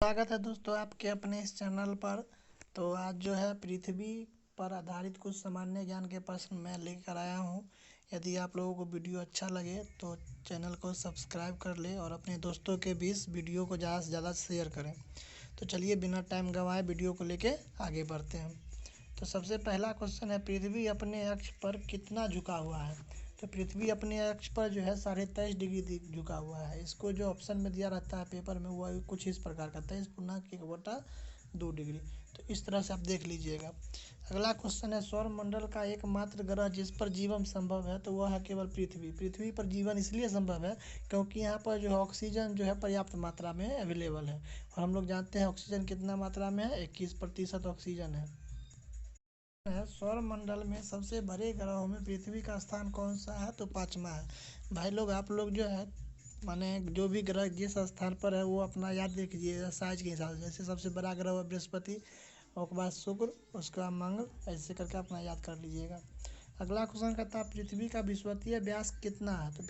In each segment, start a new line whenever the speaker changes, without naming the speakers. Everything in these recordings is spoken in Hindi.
स्वागत है दोस्तों आपके अपने इस चैनल पर। तो आज जो है पृथ्वी पर आधारित कुछ सामान्य ज्ञान के प्रश्न मैं लेकर आया हूँ। यदि आप लोगों को वीडियो अच्छा लगे तो चैनल को सब्सक्राइब कर ले और अपने दोस्तों के बीच वीडियो को ज़्यादा से ज़्यादा शेयर करें। तो चलिए बिना टाइम गंवाए वीडियो को लेके आगे बढ़ते हैं। तो सबसे पहला क्वेश्चन है, पृथ्वी अपने अक्ष पर कितना झुका हुआ है। तो पृथ्वी अपने अक्ष पर जो है 23.5 डिग्री झुका हुआ है। इसको जो ऑप्शन में दिया रहता है पेपर में वो कुछ इस प्रकार का 23.1/2 डिग्री। तो इस तरह से आप देख लीजिएगा। अगला क्वेश्चन है, सौर मंडल का एकमात्र ग्रह जिस पर जीवन संभव है तो वह है केवल पृथ्वी। पृथ्वी पर जीवन इसलिए संभव है क्योंकि यहाँ पर जो है ऑक्सीजन जो है पर्याप्त मात्रा में अवेलेबल है। और हम लोग जानते हैं ऑक्सीजन कितना मात्रा में है, 21% ऑक्सीजन है। सौर मंडल में सबसे बड़े ग्रहों में पृथ्वी का स्थान कौन सा है, तो 5वां है। भाई लोग आप लोग जो है माने जो भी ग्रह जिस स्थान पर है वो अपना याद रखिए साइज के हिसाब से। जैसे सबसे बड़ा ग्रह है बृहस्पति, उसके बाद शुक्र, उसके बाद मंगल, ऐसे करके अपना याद कर लीजिएगा। अगला क्वेश्चन कहता है, पृथ्वी का विषुवतीय व्यास कितना है। तो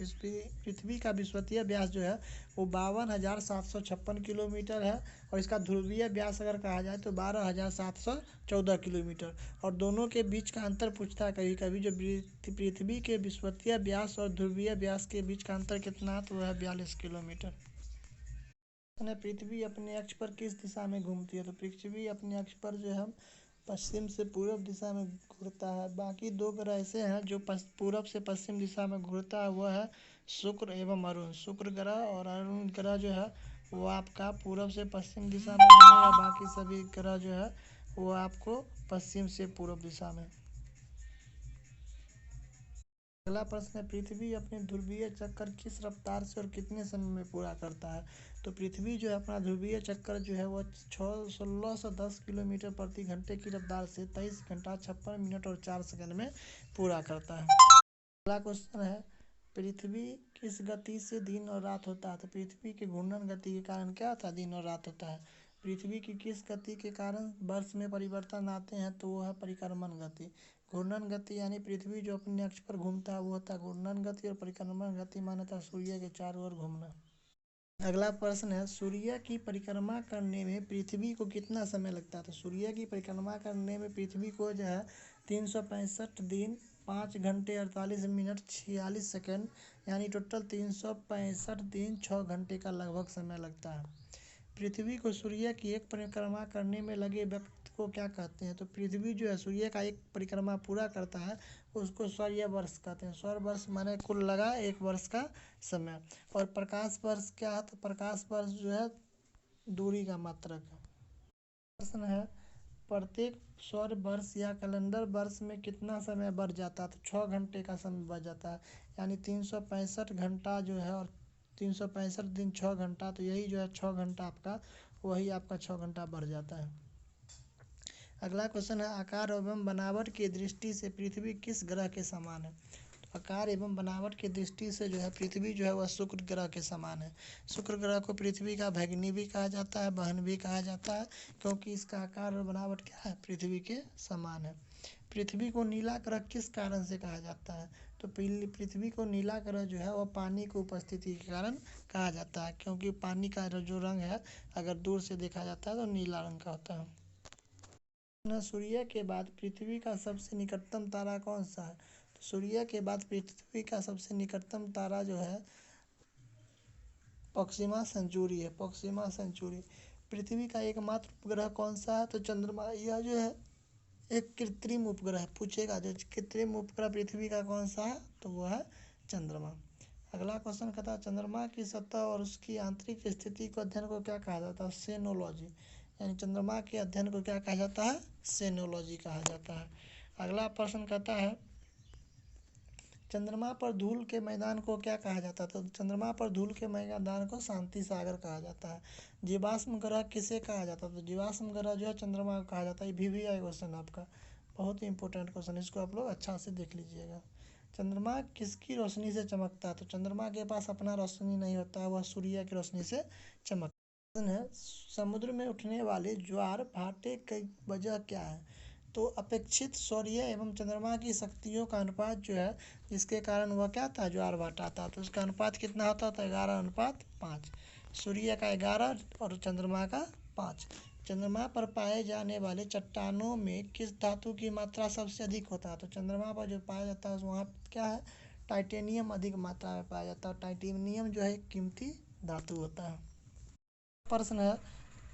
पृथ्वी का विषुवतीय व्यास जो है वो 52,756 किलोमीटर है। और इसका ध्रुवीय व्यास अगर कहा जाए तो 12,714 किलोमीटर। और दोनों के बीच का अंतर पूछता है कभी कभी, जो पृथ्वी के विषुवतीय व्यास और ध्रुवीय व्यास के बीच का अंतर कितना है, तो वह है 42 किलोमीटर। पृथ्वी अपने अक्ष पर किस दिशा में घूमती है। तो पृथ्वी अपने अक्ष पर जो है पश्चिम से पूर्व दिशा में घूरता है। बाकी दो ग्रह ऐसे हैं जो पूर्व से पश्चिम दिशा में घूरता है, वह है शुक्र एवं अरुण। शुक्र ग्रह और अरुण ग्रह जो है वो आपका पूर्व से पश्चिम दिशा में घूमेगा। बाकी सभी ग्रह जो है वो आपको पश्चिम से पूर्व दिशा में। अगला प्रश्न है, पृथ्वी अपने ध्रुवीय चक्कर किस रफ्तार से और कितने समय में पूरा करता है। तो पृथ्वी जो है अपना ध्रुवीय चक्कर जो है वो 1610 किलोमीटर प्रति घंटे की रफ्तार से 23 घंटा 56 मिनट और 4 सेकंड में पूरा करता है। अगला क्वेश्चन है, पृथ्वी किस गति से दिन और रात होता है। तो पृथ्वी के घूर्णन गति के कारण क्या होता है, दिन और रात होता है। पृथ्वी की किस गति के कारण वर्ष में परिवर्तन आते हैं, तो वो है परिक्रमण गति। घूर्णन गति यानी पृथ्वी जो अपने अक्ष पर घूमता है वो होता है घूर्णन गति, और परिक्रमण गति माना सूर्य के चारों ओर घूमना। अगला प्रश्न है, सूर्य की परिक्रमा करने में पृथ्वी को कितना समय लगता है। तो सूर्य की परिक्रमा करने में पृथ्वी को जो है 365 दिन 5 घंटे 48 मिनट 46 सेकंड यानी टोटल 365 दिन 6 घंटे का लगभग समय लगता है। पृथ्वी को सूर्य की एक परिक्रमा करने में लगे वक्त को क्या कहते हैं। तो पृथ्वी जो है सूर्य का एक परिक्रमा पूरा करता है उसको सौर्य वर्ष कहते हैं। सौर वर्ष माने कुल लगा एक वर्ष का समय। और प्रकाश वर्ष क्या है, तो प्रकाश वर्ष जो है दूरी का मात्रक है। प्रश्न है, प्रत्येक सौर वर्ष या कैलेंडर वर्ष में कितना समय बढ़ जाता है। तो 6 घंटे का समय बढ़ जाता है यानी 365 घंटा जो है और 365 दिन 6 घंटा, तो यही जो है 6 घंटा आपका वही आपका 6 घंटा बढ़ जाता है। अगला क्वेश्चन है, आकार एवं बनावट की दृष्टि से पृथ्वी किस ग्रह के समान है। तो आकार एवं बनावट की दृष्टि से जो है पृथ्वी जो है वह शुक्र ग्रह के समान है। शुक्र ग्रह को पृथ्वी का भगिनी भी कहा जाता है, बहन भी कहा जाता है, क्योंकि इसका आकार और बनावट क्या है, पृथ्वी के समान है। पृथ्वी को नीला ग्रह किस कारण से कहा जाता है। तो पृथ्वी को नीला ग्रह जो है वह पानी की उपस्थिति के कारण कहा जाता है, क्योंकि पानी का जो रंग है अगर दूर से देखा जाता है तो नीला रंग का होता है। सूर्य के बाद पृथ्वी का सबसे निकटतम तारा कौन सा है। तो सूर्य के बाद पृथ्वी का सबसे निकटतम तारा जो है प्रोक्सिमा सेंचुरी है। Proxima Centauri. पृथ्वी का एकमात्र उपग्रह कौन सा है। तो चंद्रमा। यह जो है एक कृत्रिम उपग्रह पूछेगा, जो कृत्रिम उपग्रह पृथ्वी का कौन सा है, तो वह है चंद्रमा। अगला क्वेश्चन कहता है, चंद्रमा की सतह और उसकी आंतरिक स्थिति को अध्ययन को क्या कहा जाता है। सेनोलॉजी। यानी चंद्रमा के अध्ययन को क्या कहा जाता है, सेनोलॉजी कहा जाता है। अगला प्रश्न कहता है, चंद्रमा पर धूल के मैदान को क्या कहा जाता है। तो चंद्रमा पर धूल के मैदान को शांति सागर कहा जाता है। जीवाश्म ग्रह किसे कहा जाता है। तो जीवाश्म ग्रह जो है चंद्रमा को कहा जाता है। ये भी है क्वेश्चन आपका, बहुत ही इंपॉर्टेंट क्वेश्चन, इसको आप लोग अच्छा से देख लीजिएगा। चंद्रमा किसकी रोशनी से चमकता है। तो चंद्रमा के पास अपना रोशनी नहीं होता है, वह सूर्य की रोशनी से चमकता है। समुद्र में उठने वाले ज्वार भाटे की वजह क्या है। तो अपेक्षित सौर्य एवं चंद्रमा की शक्तियों का अनुपात जो है जिसके कारण वह क्या था, ज्वार भाटा था। तो उसका अनुपात कितना होता था, 11:5। सूर्य का 11 और चंद्रमा का 5। चंद्रमा पर पाए जाने वाले चट्टानों में किस धातु की मात्रा सबसे अधिक होता है? तो चंद्रमा पर जो पाया जाता है वहाँ क्या है, टाइटेनियम अधिक मात्रा में पाया जाता है। टाइटेनियम जो है एक कीमती धातु होता है। प्रश्न है,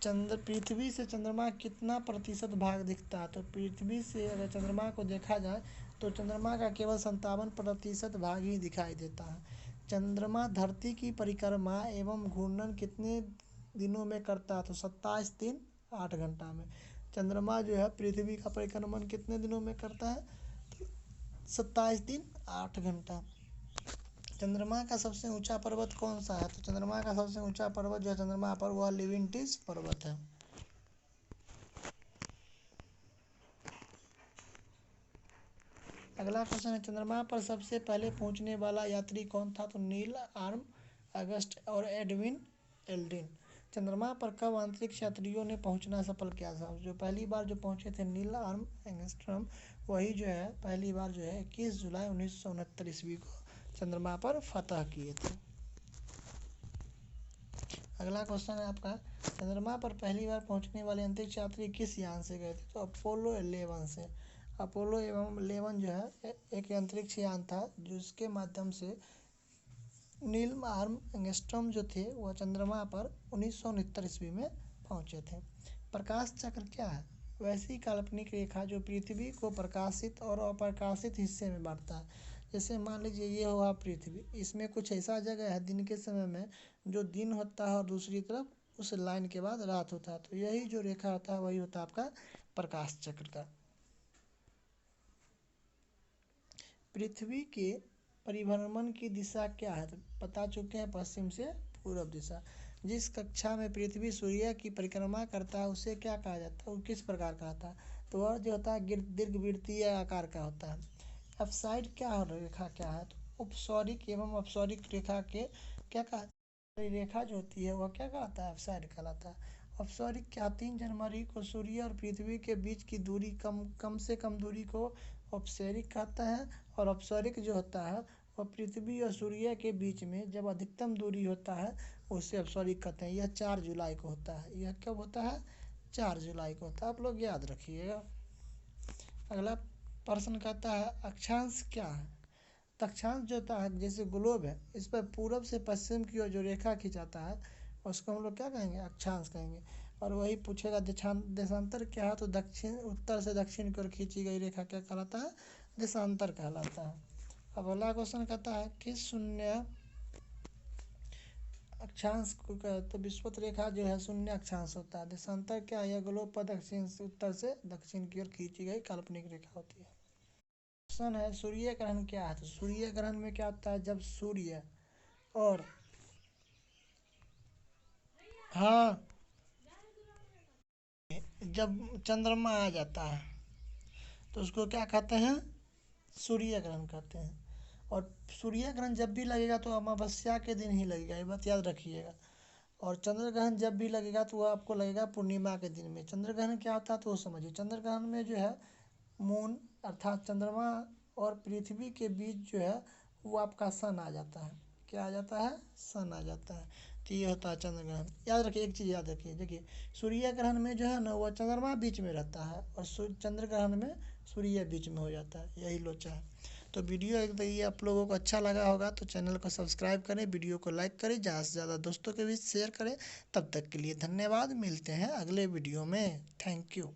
पृथ्वी से चंद्रमा कितना प्रतिशत भाग दिखता है? तो पृथ्वी से अगर चंद्रमा को देखा जाए तो चंद्रमा का केवल 57% भाग ही दिखाई देता है। चंद्रमा धरती की परिक्रमा एवं घूर्णन कितने दिनों में करता है? तो 27 दिन 8 घंटा में। चंद्रमा जो है पृथ्वी का परिक्रमण कितने दिनों में करता है? तो 27 दिन 8 घंटा। चंद्रमा का सबसे ऊंचा पर्वत कौन सा है? तो चंद्रमा का सबसे ऊंचा पर्वत जो है चंद्रमा पर वह लिविंटिस पर्वत है। अगला क्वेश्चन है, चंद्रमा पर सबसे पहले पहुंचने वाला यात्री कौन था? तो नील आर्मस्ट्रांग और एडविन एल्ड्रिन। चंद्रमा पर कब अंतरिक्ष यात्रियों ने पहुंचना सफल किया था? जो पहली बार जो पहुंचे थे नील आर्मस्ट्रांग, वही जो है पहली बार जो है 21 जुलाई 1969 ईस्वी को चंद्रमा पर फतह किए थे। अगला क्वेश्चन है आपका, चंद्रमा पर पहली बार पहुंचने वाले अंतरिक्ष यात्री किस यान से गए थे? तो अपोलो 11 से। अपोलो 11 जो है एक अंतरिक्ष यान था जिसके माध्यम से नील आर्मस्ट्रांग जो थे वह चंद्रमा पर 1969 ईस्वी में पहुंचे थे। प्रकाश चक्र क्या है? वैसी काल्पनिक रेखा जो पृथ्वी को प्रकाशित और अप्रकाशित हिस्से में बांटता है। जैसे मान लीजिए ये हुआ पृथ्वी, इसमें कुछ ऐसा जगह है दिन के समय में जो दिन होता है और दूसरी तरफ उस लाइन के बाद रात होता है। तो यही जो रेखा होता है वही होता है आपका प्रकाश चक्र का। पृथ्वी के परिभ्रमण की दिशा क्या है? तो बता चुके हैं, पश्चिम से पूर्व दिशा। जिस कक्षा में पृथ्वी सूर्य की परिक्रमा करता है उसे क्या कहा जाता है? वो किस प्रकार का होता है? तो वह जो होता है दीर्घवृत्तीय आकार का होता है। अपसाइड क्या रेखा क्या है? तो उपसौरिक एवं अपसौरिक रेखा के क्या कहा? रेखा जो होती है वह क्या कहलाता है? अपसाइड कहलाता है। अपसौरिक क्या? 3 जनवरी को सूर्य और पृथ्वी के बीच की दूरी कम से कम दूरी को अपसौरिक कहता है। और अपसौरिक जो होता है वह पृथ्वी और सूर्य के बीच में जब अधिकतम दूरी होता है उसे अपसौरिक कहते हैं। यह 4 जुलाई को होता है। यह कब होता है? 4 जुलाई को होता है। आप लोग याद रखिएगा। अगला प्रश्न कहता है, अक्षांश क्या है? अक्षांश जो होता है जैसे ग्लोब है, इस पर पूरब से पश्चिम की ओर जो रेखा खिंचाता है उसको हम लोग क्या कहेंगे? अक्षांश कहेंगे। और वही पूछेगा देशांतर क्या है? तो उत्तर से दक्षिण की ओर खींची गई रेखा क्या कहलाता है? देशांतर कहलाता है। अब अगला क्वेश्चन कहता है कि शून्य अक्षांश को तो विषुवत रेखा जो है शून्य अक्षांश होता है। देशांतर क्या है? यह ग्लोब पर दक्षिण से उत्तर से दक्षिण की ओर खींची गई काल्पनिक रेखा होती है। क्वेश्चन है, सूर्य ग्रहण क्या है? तो सूर्य ग्रहण में क्या होता है? जब सूर्य और हाँ जब चंद्रमा आ जाता है तो उसको क्या कहते हैं? सूर्य ग्रहण कहते हैं। और सूर्य ग्रहण जब भी लगेगा तो अमावस्या के दिन ही लगेगा, ये बात याद रखिएगा। और चंद्र ग्रहण जब भी लगेगा तो वह आपको लगेगा पूर्णिमा के दिन में। चंद्र ग्रहण क्या होता है तो वो समझिए। चंद्र ग्रहण में जो है मून अर्थात चंद्रमा और पृथ्वी के बीच जो है वो आपका सन आ जाता है। क्या आ जाता है? सन आ जाता है। तो ये होता है चंद्र ग्रहण। याद रखिए, एक चीज़ याद रखिए, देखिए सूर्य ग्रहण में जो है ना वह चंद्रमा बीच में रहता है और चंद्र ग्रहण में सूर्य बीच में हो जाता है। यही लोचा है। तो वीडियो एक तो ये आप लोगों को अच्छा लगा होगा तो चैनल को सब्सक्राइब करें, वीडियो को लाइक करें, ज़्यादा से ज़्यादा दोस्तों के बीच शेयर करें। तब तक के लिए धन्यवाद। मिलते हैं अगले वीडियो में। Thank you.